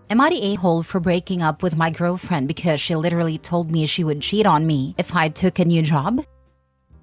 Am I the a-hole for breaking up with my girlfriend because she literally told me she would cheat on me if I took a new job?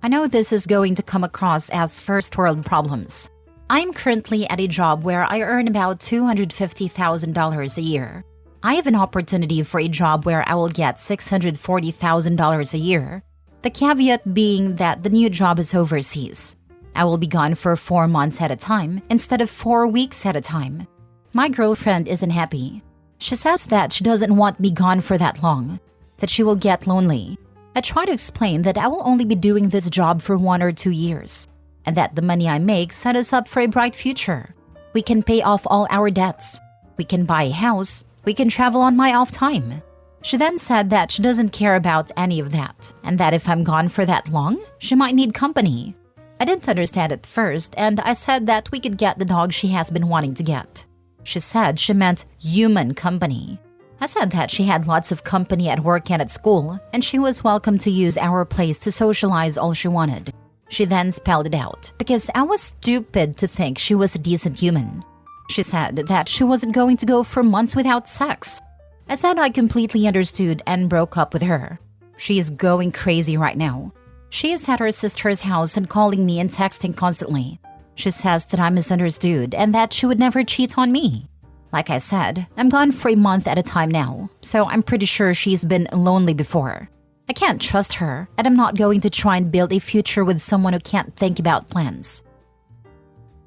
I know this is going to come across as first world problems. I am currently at a job where I earn about $250,000 a year. I have an opportunity for a job where I will get $640,000 a year. The caveat being that the new job is overseas. I will be gone for 4 months at a time instead of 4 weeks at a time. My girlfriend isn't happy. She says that she doesn't want me gone for that long, that she will get lonely. I try to explain that I will only be doing this job for 1 or 2 years, and that the money I make set us up for a bright future. We can pay off all our debts. We can buy a house. We can travel on my off time. She then said that she doesn't care about any of that, and that if I'm gone for that long, she might need company. I didn't understand at first, and I said that we could get the dog she has been wanting to get. She said she meant human company. I said that she had lots of company at work and at school, and she was welcome to use our place to socialize all she wanted. She then spelled it out, because I was stupid to think she was a decent human. She said that she wasn't going to go for months without sex. I said I completely understood and broke up with her. She is going crazy right now. She is at her sister's house and calling me and texting constantly. She says that I misunderstood and that she would never cheat on me. Like I said, I'm gone for a month at a time now, so I'm pretty sure she's been lonely before. I can't trust her, and I'm not going to try and build a future with someone who can't think about plans.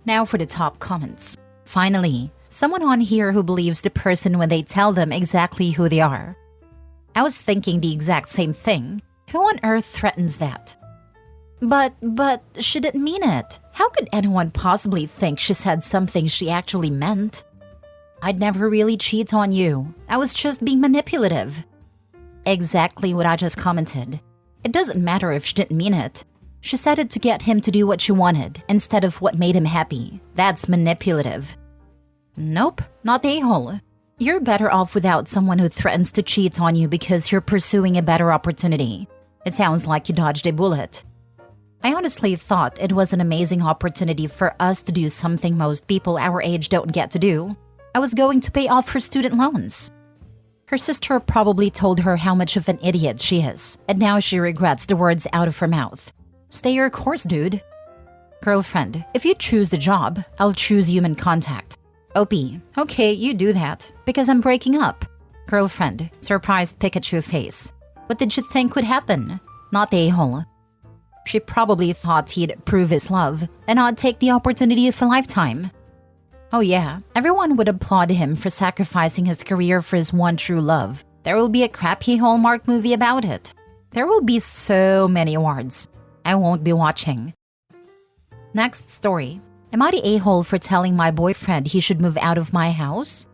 Now for the top comments. Finally, someone on here who believes the person when they tell them exactly who they are. I was thinking the exact same thing. Who on earth threatens that? But she didn't mean it. How could anyone possibly think she said something she actually meant? I'd never really cheat on you. I was just being manipulative. Exactly what I just commented. It doesn't matter if she didn't mean it. She said it to get him to do what she wanted instead of what made him happy. That's manipulative. Nope, not the a-hole. You're better off without someone who threatens to cheat on you because you're pursuing a better opportunity. It sounds like you dodged a bullet. I honestly thought it was an amazing opportunity for us to do something most people our age don't get to do. I was going to pay off her student loans. Her sister probably told her how much of an idiot she is, and now she regrets the words out of her mouth. Stay your course, dude. Girlfriend, if you choose the job, I'll choose human contact. OP, okay, you do that, because I'm breaking up. Girlfriend, surprised Pikachu face. What did you think would happen? Not the a-hole. She probably thought he'd prove his love and not take the opportunity of a lifetime. Oh yeah, everyone would applaud him for sacrificing his career for his one true love. There will be a crappy Hallmark movie about it. There will be so many awards. I won't be watching. Next story. Am I the a-hole for telling my boyfriend he should move out of my house?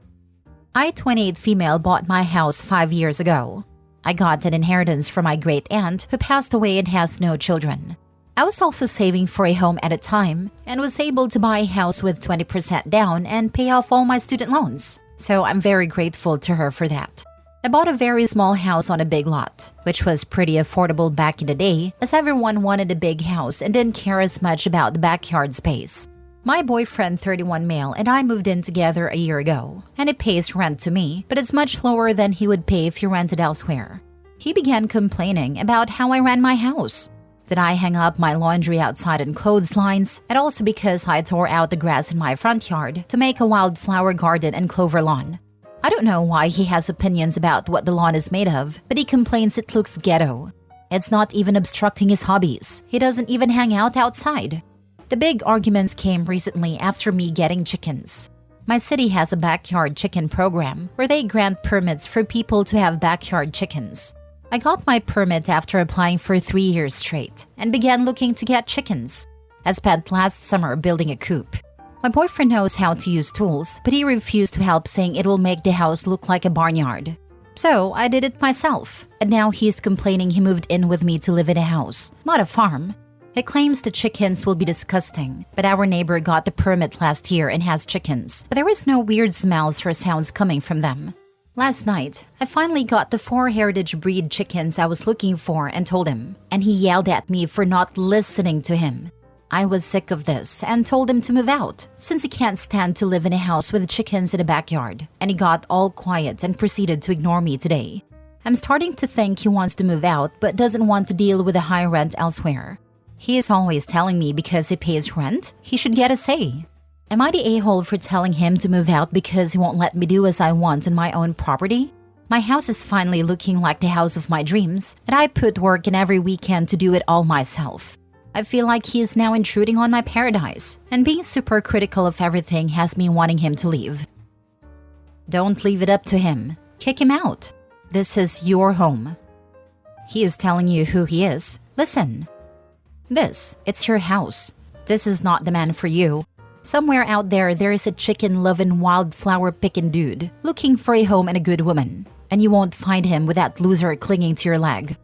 I, 28 female, bought my house 5 years ago. I got an inheritance from my great-aunt who passed away and has no children. I was also saving for a home at a time and was able to buy a house with 20% down and pay off all my student loans. So I'm very grateful to her for that. I bought a very small house on a big lot, which was pretty affordable back in the day as everyone wanted a big house and didn't care as much about the backyard space. My boyfriend, 31 male, and I moved in together a year ago, and he pays rent to me, but it's much lower than he would pay if he rented elsewhere. He began complaining about how I ran my house, that I hang up my laundry outside on clotheslines, and also because I tore out the grass in my front yard to make a wildflower garden and clover lawn. I don't know why he has opinions about what the lawn is made of, but he complains it looks ghetto. It's not even obstructing his hobbies. He doesn't even hang out outside. The big arguments came recently after me getting chickens. My city has a backyard chicken program where they grant permits for people to have backyard chickens. I got my permit after applying for 3 years straight and began looking to get chickens. I spent last summer building a coop. My boyfriend knows how to use tools, but he refused to help, saying it will make the house look like a barnyard. So I did it myself, and now he's complaining he moved in with me to live in a house, not a farm. He claims the chickens will be disgusting, but our neighbor got the permit last year and has chickens, but there is no weird smells or sounds coming from them. Last night, I finally got the 4 heritage breed chickens I was looking for and told him, and he yelled at me for not listening to him. I was sick of this and told him to move out since he can't stand to live in a house with chickens in the backyard, and he got all quiet and proceeded to ignore me today. I'm starting to think he wants to move out but doesn't want to deal with a high rent elsewhere. He is always telling me because he pays rent, he should get a say. Am I the a-hole for telling him to move out because he won't let me do as I want on my own property? My house is finally looking like the house of my dreams, and I put work in every weekend to do it all myself. I feel like he is now intruding on my paradise, and being super critical of everything has me wanting him to leave. Don't leave it up to him. Kick him out. This is your home. He is telling you who he is. Listen. It's your house. This is not the man for you. Somewhere out there is a chicken-loving, wildflower-picking dude looking for a home and a good woman, and you won't find him with that loser clinging to your leg.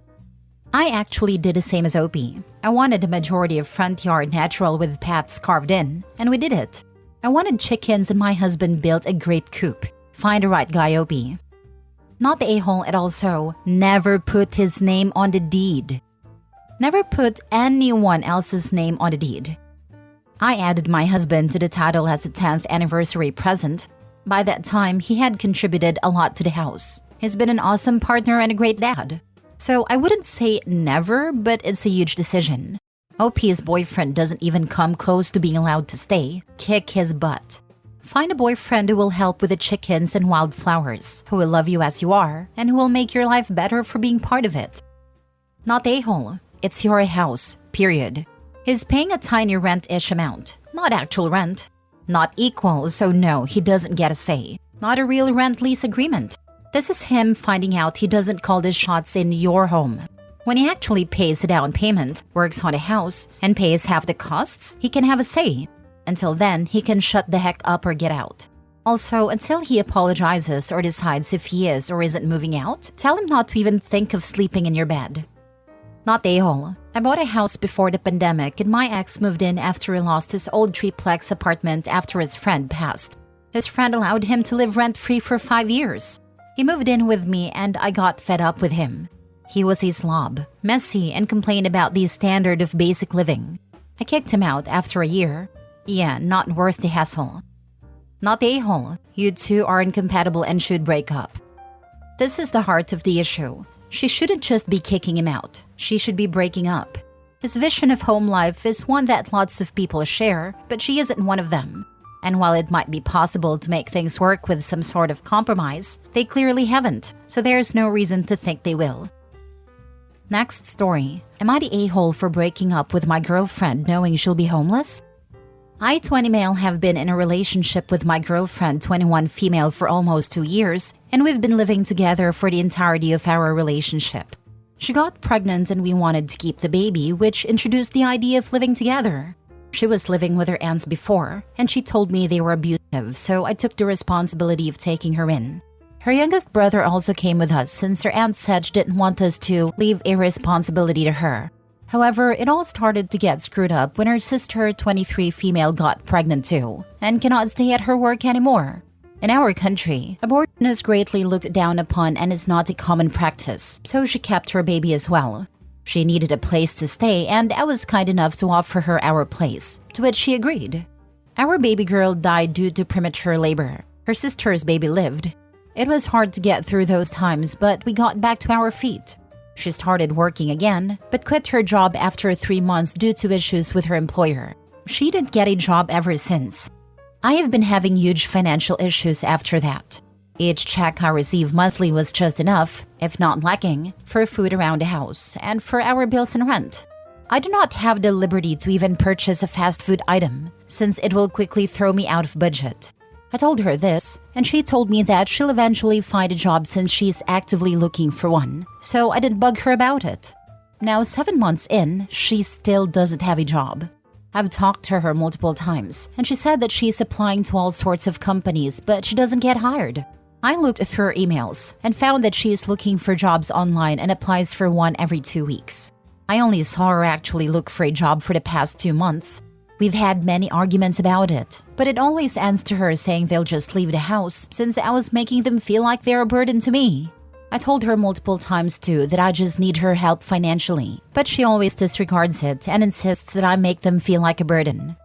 I actually did the same as Opie. I wanted a majority of front yard natural with paths carved in, and we did it. I wanted chickens and my husband built a great coop. Find the right guy, Opie. Not the a-hole at all, so never put his name on the deed. Never put anyone else's name on the deed. I added my husband to the title as a 10th anniversary present. By that time, he had contributed a lot to the house. He's been an awesome partner and a great dad. So I wouldn't say never, but it's a huge decision. OP's boyfriend doesn't even come close to being allowed to stay. Kick his butt. Find a boyfriend who will help with the chickens and wildflowers, who will love you as you are, and who will make your life better for being part of it. Not the a-hole. It's your house, period. He's paying a tiny rent-ish amount, not actual rent. Not equal, so no, he doesn't get a say. Not a real rent-lease agreement. This is him finding out he doesn't call the shots in your home. When he actually pays a down payment, works on a house, and pays half the costs, he can have a say. Until then, he can shut the heck up or get out. Also, until he apologizes or decides if he is or isn't moving out, tell him not to even think of sleeping in your bed. Not the a-hole. I bought a house before the pandemic and my ex moved in after he lost his old triplex apartment after his friend passed. His friend allowed him to live rent-free for 5 years. He moved in with me and I got fed up with him. He was a slob, messy, and complained about the standard of basic living. I kicked him out after a year. Yeah, not worth the hassle. Not the a-hole. You two are incompatible and should break up. This is the heart of the issue. She shouldn't just be kicking him out. She should be breaking up. His vision of home life is one that lots of people share, but she isn't one of them. And while it might be possible to make things work with some sort of compromise, they clearly haven't, so there's no reason to think they will. Next story. Am I the a-hole for breaking up with my girlfriend knowing she'll be homeless? I, 20 male, have been in a relationship with my girlfriend, 21 female, for almost 2 years, and we've been living together for the entirety of our relationship. She got pregnant and we wanted to keep the baby, which introduced the idea of living together. She was living with her aunts before, and she told me they were abusive, so I took the responsibility of taking her in. Her youngest brother also came with us since her aunt said she didn't want us to leave a responsibility to her. However, it all started to get screwed up when her sister, 23 female, got pregnant too, and cannot stay at her work anymore. In our country, abortion is greatly looked down upon and is not a common practice, so she kept her baby as well. She needed a place to stay, and I was kind enough to offer her our place, to which she agreed. Our baby girl died due to premature labor. Her sister's baby lived. It was hard to get through those times, but we got back to our feet. She started working again, but quit her job after 3 months due to issues with her employer. She didn't get a job ever since. I have been having huge financial issues after that. Each check I receive monthly was just enough, if not lacking, for food around the house and for our bills and rent. I do not have the liberty to even purchase a fast food item, since it will quickly throw me out of budget. I told her this, and she told me that she'll eventually find a job since she's actively looking for one, so I didn't bug her about it. Now, 7 months in, she still doesn't have a job. I've talked to her multiple times, and she said that she's applying to all sorts of companies, but she doesn't get hired. I looked through her emails and found that she is looking for jobs online and applies for one every 2 weeks. I only saw her actually look for a job for the past 2 months. We've had many arguments about it, but it always ends to her saying they'll just leave the house since I was making them feel like they're a burden to me. I told her multiple times too that I just need her help financially, but she always disregards it and insists that I make them feel like a burden.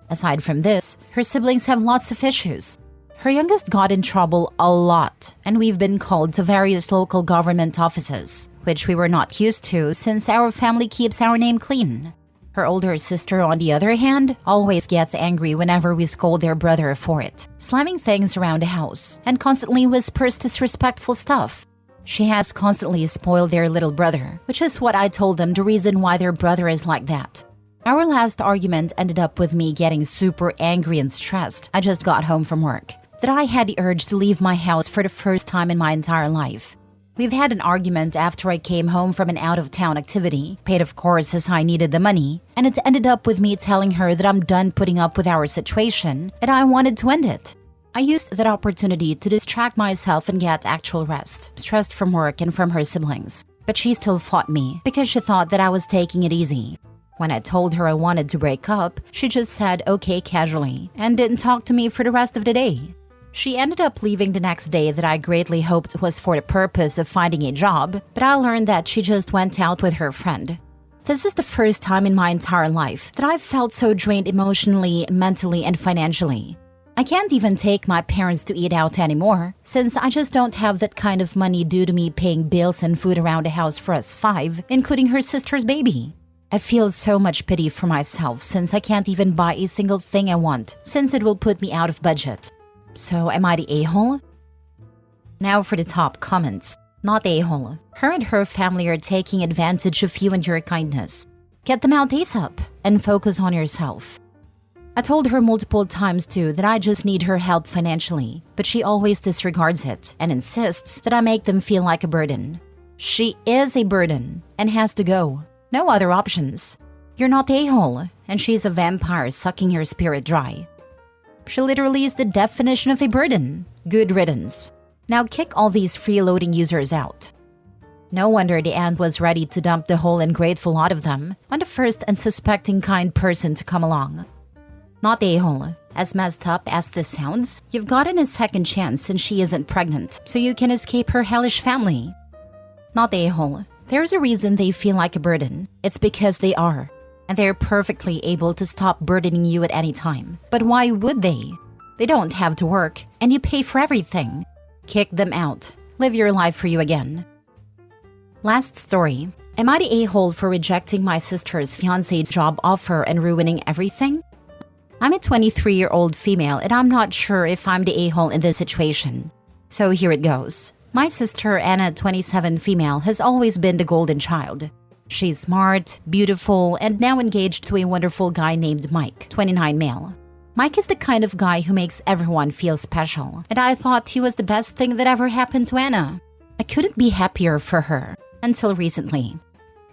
Aside from this, her siblings have lots of issues. Her youngest got in trouble a lot, and we've been called to various local government offices, which we were not used to since our family keeps our name clean. Her older sister, on the other hand, always gets angry whenever we scold their brother for it, slamming things around the house, and constantly whispers disrespectful stuff. She has constantly spoiled their little brother, which is what I told them the reason why their brother is like that. Our last argument ended up with me getting super angry and stressed. I just got home from work, that I had the urge to leave my house for the first time in my entire life. We've had an argument after I came home from an out-of-town activity, paid of course as I needed the money, and it ended up with me telling her that I'm done putting up with our situation and I wanted to end it. I used that opportunity to distract myself and get actual rest, stressed from work and from her siblings. But she still fought me because she thought that I was taking it easy. When I told her I wanted to break up, she just said okay casually and didn't talk to me for the rest of the day. She ended up leaving the next day that I greatly hoped was for the purpose of finding a job, but I learned that she just went out with her friend. This is the first time in my entire life that I've felt so drained emotionally, mentally, and financially. I can't even take my parents to eat out anymore, since I just don't have that kind of money due to me paying bills and food around the house for us 5, including her sister's baby. I feel so much pity for myself since I can't even buy a single thing I want, since it will put me out of budget. So am I the a-hole? Now for the top comments. Not a-hole. Her and her family are taking advantage of you and your kindness. Get them out ASAP and focus on yourself. I told her multiple times too that I just need her help financially, but she always disregards it and insists that I make them feel like a burden. She is a burden and has to go. No other options. You're not the a-hole, and she's a vampire sucking your spirit dry. She literally is the definition of a burden. Good riddance. Now kick all these freeloading users out. No wonder the aunt was ready to dump the whole ungrateful lot of them on the first unsuspecting kind person to come along. Not the a-hole. As messed up as this sounds, you've gotten a second chance since she isn't pregnant, so you can escape her hellish family. Not the a-hole. There's a reason they feel like a burden. It's because they are. And they're perfectly able to stop burdening you at any time. But why would they? They don't have to work, and you pay for everything. Kick them out. Live your life for you again. Last story. Am I the a-hole for rejecting my sister's fiancé's job offer and ruining everything? I'm a 23-year-old female, and I'm not sure if I'm the a-hole in this situation. So here it goes. My sister, Anna, 27 female, has always been the golden child. She's smart, beautiful, and now engaged to a wonderful guy named Mike, 29 male. Mike is the kind of guy who makes everyone feel special, and I thought he was the best thing that ever happened to Anna. I couldn't be happier for her, until recently.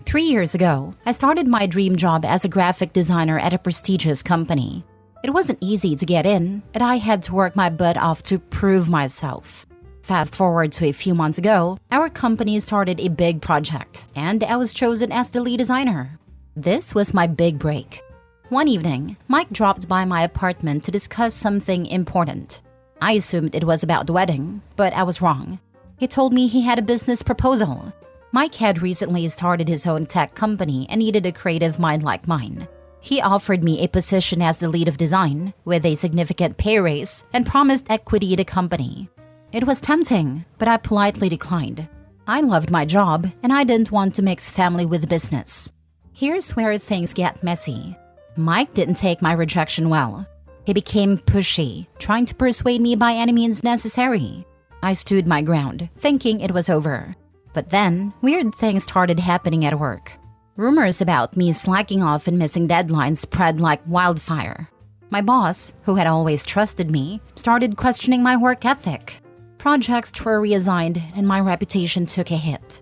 3 years ago, I started my dream job as a graphic designer at a prestigious company. It wasn't easy to get in, and I had to work my butt off to prove myself. Fast forward to a few months ago, our company started a big project, and I was chosen as the lead designer. This was my big break. One evening, Mike dropped by my apartment to discuss something important. I assumed it was about the wedding, but I was wrong. He told me he had a business proposal. Mike had recently started his own tech company and needed a creative mind like mine. He offered me a position as the lead of design, with a significant pay raise, and promised equity to the company. It was tempting, but I politely declined. I loved my job, and I didn't want to mix family with business. Here's where things get messy. Mike didn't take my rejection well. He became pushy, trying to persuade me by any means necessary. I stood my ground, thinking it was over. But then, weird things started happening at work. Rumors about me slacking off and missing deadlines spread like wildfire. My boss, who had always trusted me, started questioning my work ethic. Projects were reassigned, and my reputation took a hit.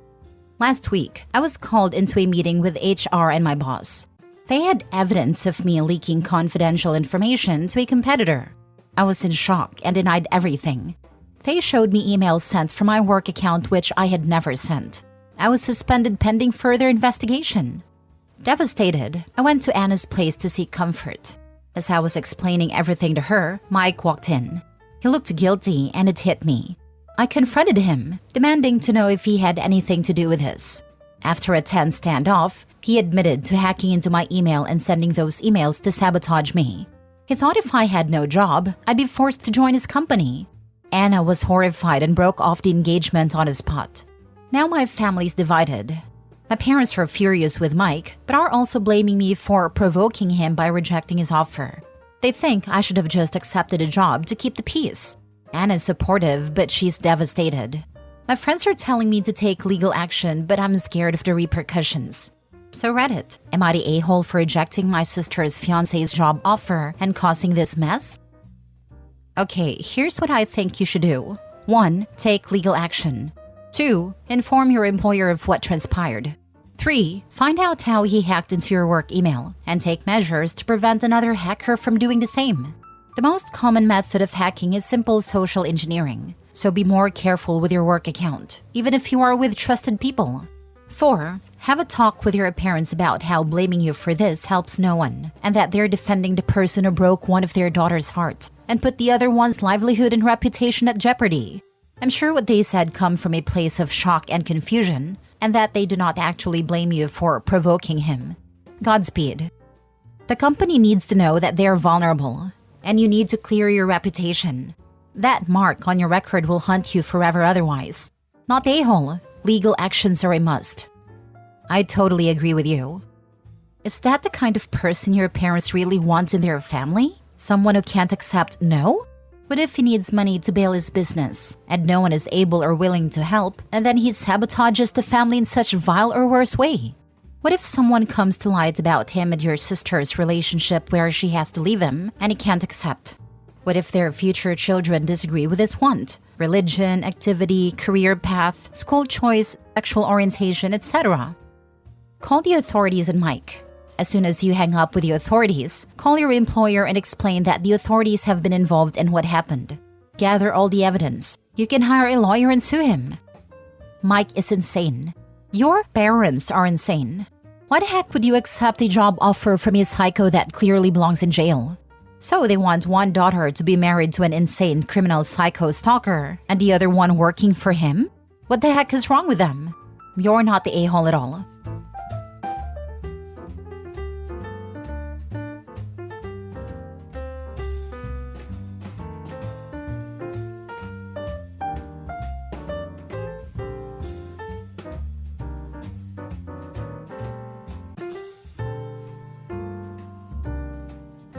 Last week, I was called into a meeting with HR and my boss. They had evidence of me leaking confidential information to a competitor. I was in shock and denied everything. They showed me emails sent from my work account which I had never sent. I was suspended pending further investigation. Devastated, I went to Anna's place to seek comfort. As I was explaining everything to her, Mike walked in. He looked guilty and it hit me. I confronted him, demanding to know if he had anything to do with this. After a tense standoff, he admitted to hacking into my email and sending those emails to sabotage me. He thought if I had no job, I'd be forced to join his company. Anna was horrified and broke off the engagement on the spot. Now my family's divided. My parents are furious with Mike, but are also blaming me for provoking him by rejecting his offer. They think I should have just accepted a job to keep the peace. Anna's supportive, but she's devastated. My friends are telling me to take legal action, but I'm scared of the repercussions. So Reddit, am I the a-hole for rejecting my sister's fiancé's job offer and causing this mess? Okay, here's what I think you should do. 1. Take legal action. 2. Inform your employer of what transpired. 3. Find out how he hacked into your work email and take measures to prevent another hacker from doing the same. The most common method of hacking is simple social engineering, so be more careful with your work account, even if you are with trusted people. 4. Have a talk with your parents about how blaming you for this helps no one, and that they're defending the person who broke one of their daughter's heart and put the other one's livelihood and reputation at jeopardy. I'm sure what they said come from a place of shock and confusion, and that they do not actually blame you for provoking him. Godspeed. The company needs to know that they are vulnerable, and you need to clear your reputation. That mark on your record will haunt you forever otherwise. Not a-hole. Legal actions are a must. I totally agree with you. Is that the kind of person your parents really want in their family? Someone who can't accept no? What if he needs money to bail his business, and no one is able or willing to help, and then he sabotages the family in such vile or worse way? What if someone comes to light about him and your sister's relationship where she has to leave him, and he can't accept? What if their future children disagree with his want? Religion, activity, career path, school choice, sexual orientation, etc. Call the authorities and Mike. As soon as you hang up with the authorities, call your employer and explain that the authorities have been involved in what happened. Gather all the evidence. You can hire a lawyer and sue him. Mike is insane. Your parents are insane. Why the heck would you accept a job offer from a psycho that clearly belongs in jail? So they want one daughter to be married to an insane criminal psycho stalker and the other one working for him? What the heck is wrong with them? You're not the a-hole at all.